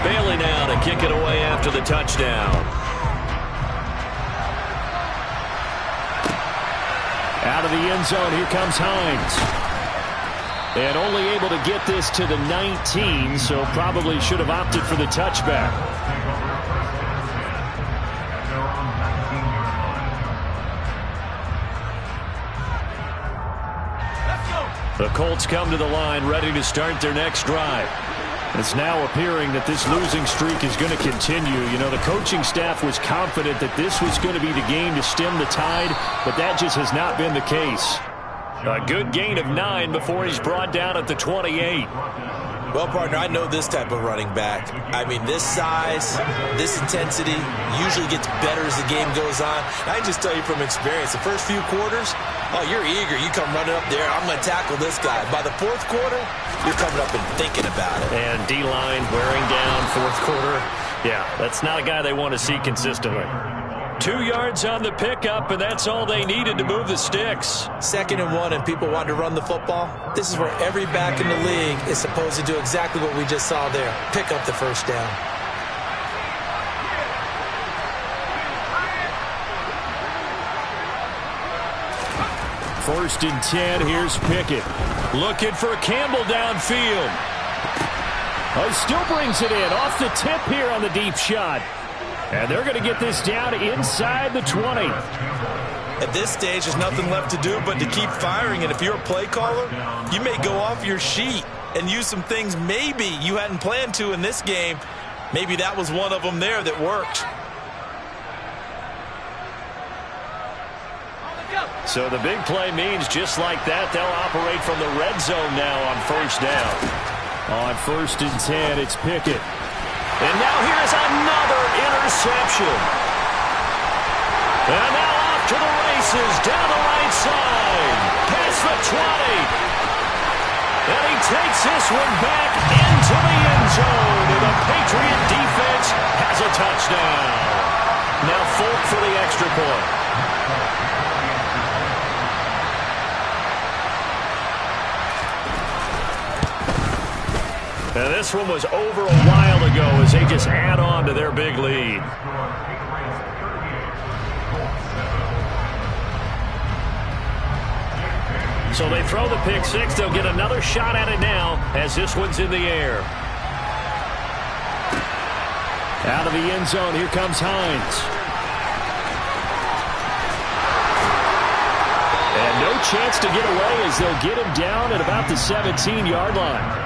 Bailey now to kick it away after the touchdown. Out of the end zone, here comes Hines. And only able to get this to the 19, so probably should have opted for the touchback. The Colts come to the line ready to start their next drive. It's now appearing that this losing streak is going to continue. You know, the coaching staff was confident that this was going to be the game to stem the tide, but that just has not been the case. A good gain of 9 before he's brought down at the 28. Well, partner, I know this type of running back. I mean, this size, this intensity usually gets better as the game goes on. I can just tell you from experience, the first few quarters, oh, you're eager. You come running up there, I'm going to tackle this guy. By the fourth quarter, you're coming up and thinking about it. And D-line wearing down fourth quarter. Yeah, that's not a guy they want to see consistently. 2 yards on the pickup, and that's all they needed to move the sticks. 2nd and 1, and people want to run the football. This is where every back in the league is supposed to do exactly what we just saw there. Pick up the first down. First and 10, here's Pickett. Looking for Campbell downfield. Oh, he still brings it in off the tip here on the deep shot. And they're going to get this down inside the 20. At this stage, there's nothing left to do but to keep firing. And if you're a play caller, you may go off your sheet and use some things maybe you hadn't planned to in this game. Maybe that was one of them there that worked. So the big play means just like that, they'll operate from the red zone now on first down. On first and 10, it's Pickett. And now here's another interception. And now off to the races down the right side. Past the 20. And he takes this one back into the end zone. And the Patriot defense has a touchdown. Now Folk for the extra point. And this one was over a while ago as they just add on to their big lead. So they throw the pick six. They'll get another shot at it now as this one's in the air. Out of the end zone, here comes Hines. And no chance to get away as they'll get him down at about the 17-yard line.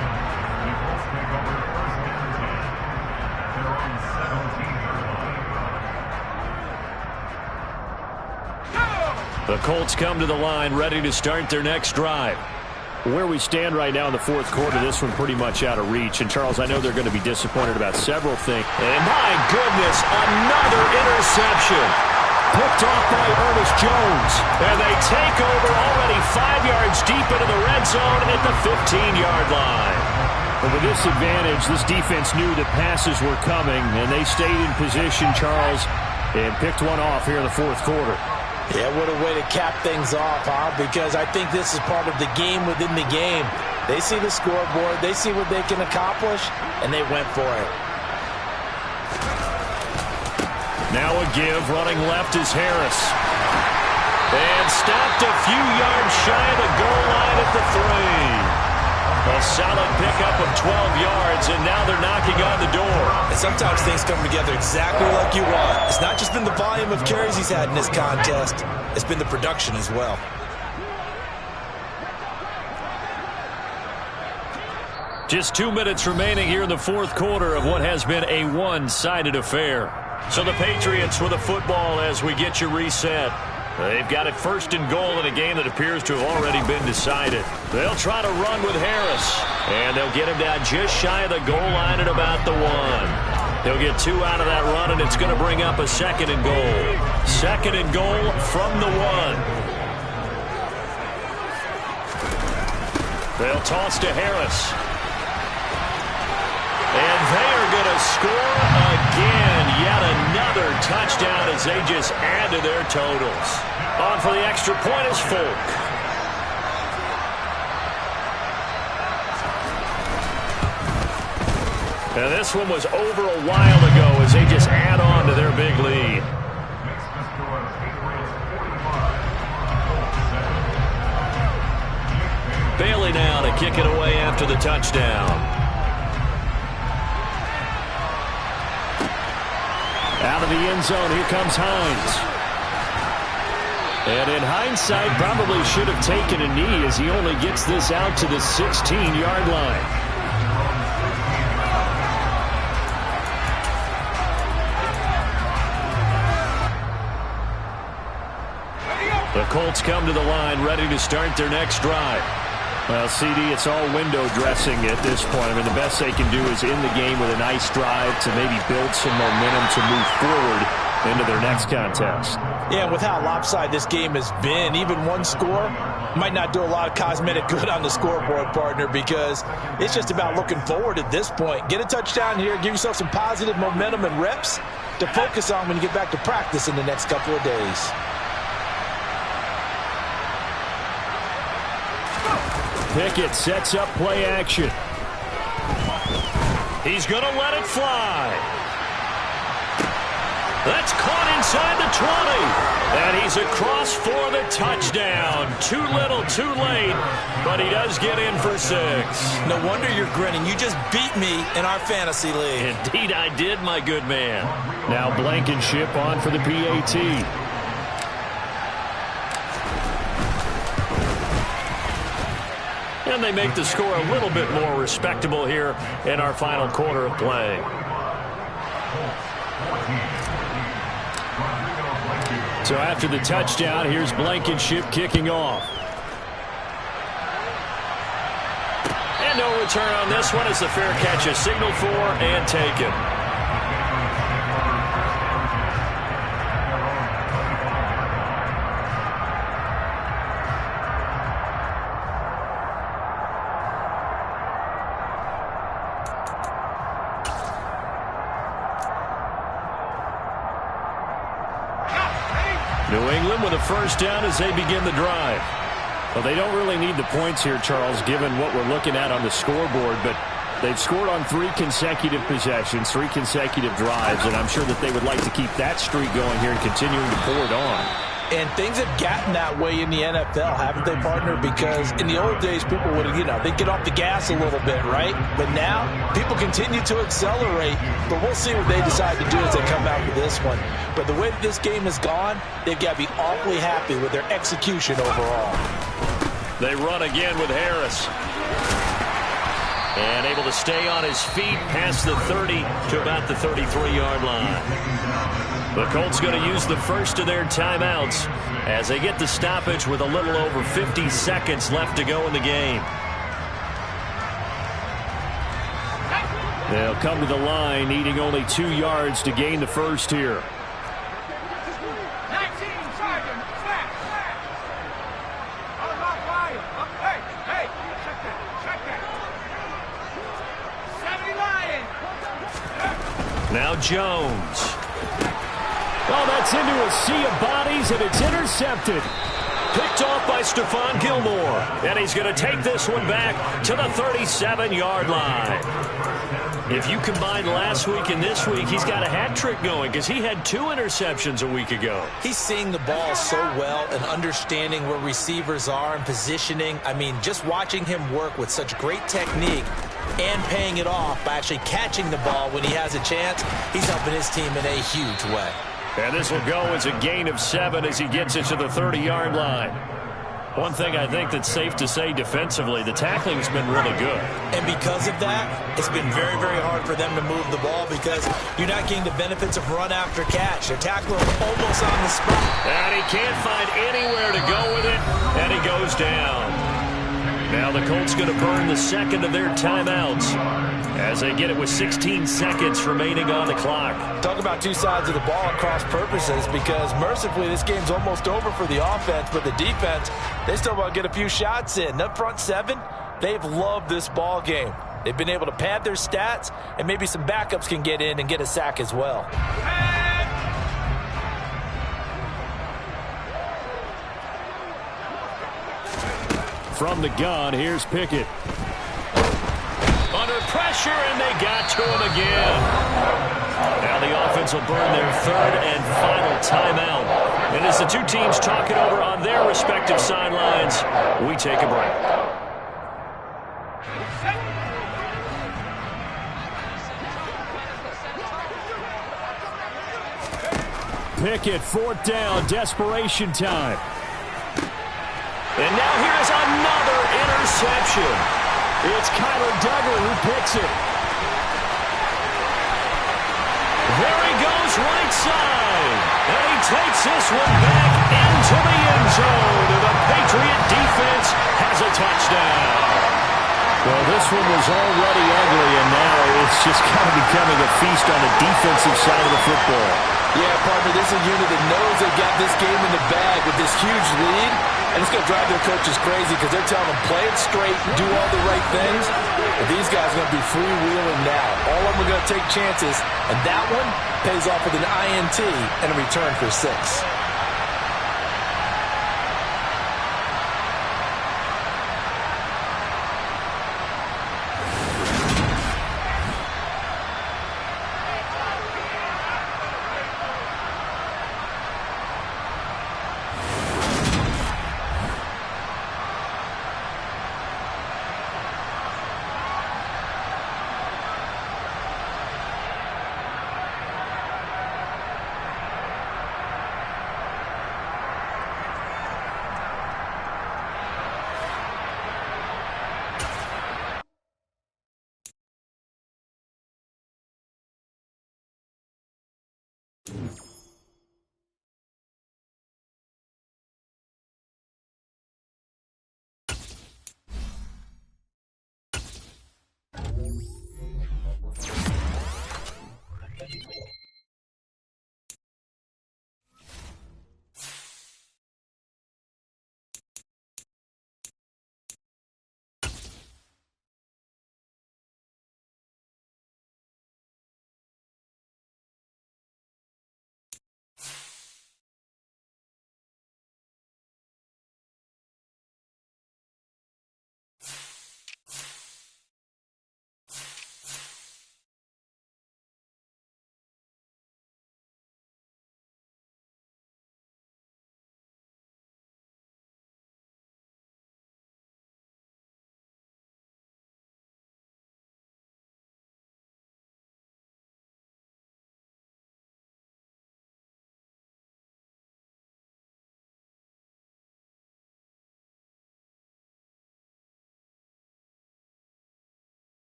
The Colts come to the line ready to start their next drive. Where we stand right now in the fourth quarter, this one pretty much out of reach. And, Charles, I know they're going to be disappointed about several things. And, my goodness, another interception. Picked off by Ernest Jones. And they take over already 5 yards deep into the red zone at the 15-yard line. But with this advantage, this defense knew that passes were coming, and they stayed in position, Charles, and picked one off here in the fourth quarter. Yeah, what a way to cap things off, huh? Because I think this is part of the game within the game. They see the scoreboard, they see what they can accomplish, and they went for it. Now a give, running left is Harris. And stopped a few yards shy of the goal line at the 3. A solid pickup of 12 yards, and now they're knocking on the door. And sometimes things come together exactly like you want. It's not just been the volume of carries he's had in this contest. It's been the production as well. Just 2 minutes remaining here in the fourth quarter of what has been a one-sided affair. So the Patriots with the football as we get you reset. They've got it first and goal in a game that appears to have already been decided. They'll try to run with Harris. And they'll get him down just shy of the goal line at about the 1. They'll get 2 out of that run, and it's going to bring up a second and goal. Second and goal from the 1. They'll toss to Harris. And they are going to score again. Yet another touchdown as they just add to their totals. On for the extra point is Folk. And this one was over a while ago as they just add on to their big lead. Bailey now to kick it away after the touchdown. Out of the end zone, here comes Hines. And in hindsight, probably should have taken a knee as he only gets this out to the 16-yard line. The Colts come to the line ready to start their next drive. Well, CD, it's all window dressing at this point. I mean, the best they can do is end the game with a nice drive to maybe build some momentum to move forward into their next contest. Yeah, with how lopsided this game has been, even one score might not do a lot of cosmetic good on the scoreboard, partner, because it's just about looking forward at this point. Get a touchdown here, give yourself some positive momentum and reps to focus on when you get back to practice in the next couple of days. Pickett sets up play action. He's going to let it fly. That's caught inside the 20. And he's across for the touchdown. Too little, too late, but he does get in for 6. No wonder you're grinning. You just beat me in our fantasy league. Indeed I did, my good man. Now Blankenship on for the PAT. And they make the score a little bit more respectable here in our final quarter of play. So after the touchdown, here's Blankenship kicking off. And no return on this one as the fair catch is signaled for and taken. New England with a first down as they begin the drive. Well, they don't really need the points here, Charles, given what we're looking at on the scoreboard, but they've scored on 3 consecutive possessions, 3 consecutive drives, and I'm sure that they would like to keep that streak going here and continuing to pour it on. And things have gotten that way in the NFL, haven't they, partner? Because in the old days, people would, they'd get off the gas a little bit, right? But now, people continue to accelerate, but we'll see what they decide to do as they come out with this one. But the way that this game has gone, they've got to be awfully happy with their execution overall. They run again with Harris. And able to stay on his feet past the 30 to about the 33-yard line. The Colts going to use the first of their timeouts as they get the stoppage with a little over 50 seconds left to go in the game. They'll come to the line needing only 2 yards to gain the first here. Now Jones. Oh, that's into a sea of bodies, and it's intercepted. Picked off by Stephon Gilmore. And he's going to take this one back to the 37-yard line. If you combine last week and this week, he's got a hat trick going because he had 2 interceptions a week ago. He's seeing the ball so well and understanding where receivers are and positioning. I mean, just watching him work with such great technique and paying it off by actually catching the ball when he has a chance, he's helping his team in a huge way. And this will go as a gain of 7 as he gets it to the 30-yard line. One thing I think that's safe to say defensively, the tackling's been really good. And because of that, it's been very, very hard for them to move the ball because you're not getting the benefits of run after catch. They're tackling almost on the spot. And he can't find anywhere to go with it, and he goes down. Now the Colts going to burn the second of their timeouts as they get it with 16 seconds remaining on the clock. Talk about 2 sides of the ball at cross purposes because mercifully this game's almost over for the offense, but the defense, they still want to get a few shots in. Up front 7, They've loved this ball game. They've been able to pad their stats, and maybe some backups can get in and get a sack as well. From the gun, here's Pickett. Under pressure, and they got to him again. Now the offense will burn their third and final timeout. And as the two teams talk it over on their respective sidelines, we take a break. Pickett, fourth down, desperation time. And now here's another interception. It's Kyler Duggar who picks it. There he goes right side. And he takes this one back into the end zone. And the Patriot defense has a touchdown. Well, this one was already ugly, and now it's just kind of becoming a feast on the defensive side of the football. Yeah, partner, this is a unit that knows they got this game in the bag with this huge lead, and it's going to drive their coaches crazy because they're telling them play it straight, do all the right things. But these guys are going to be freewheeling now. All of them are going to take chances, and that one pays off with an INT and a return for 6.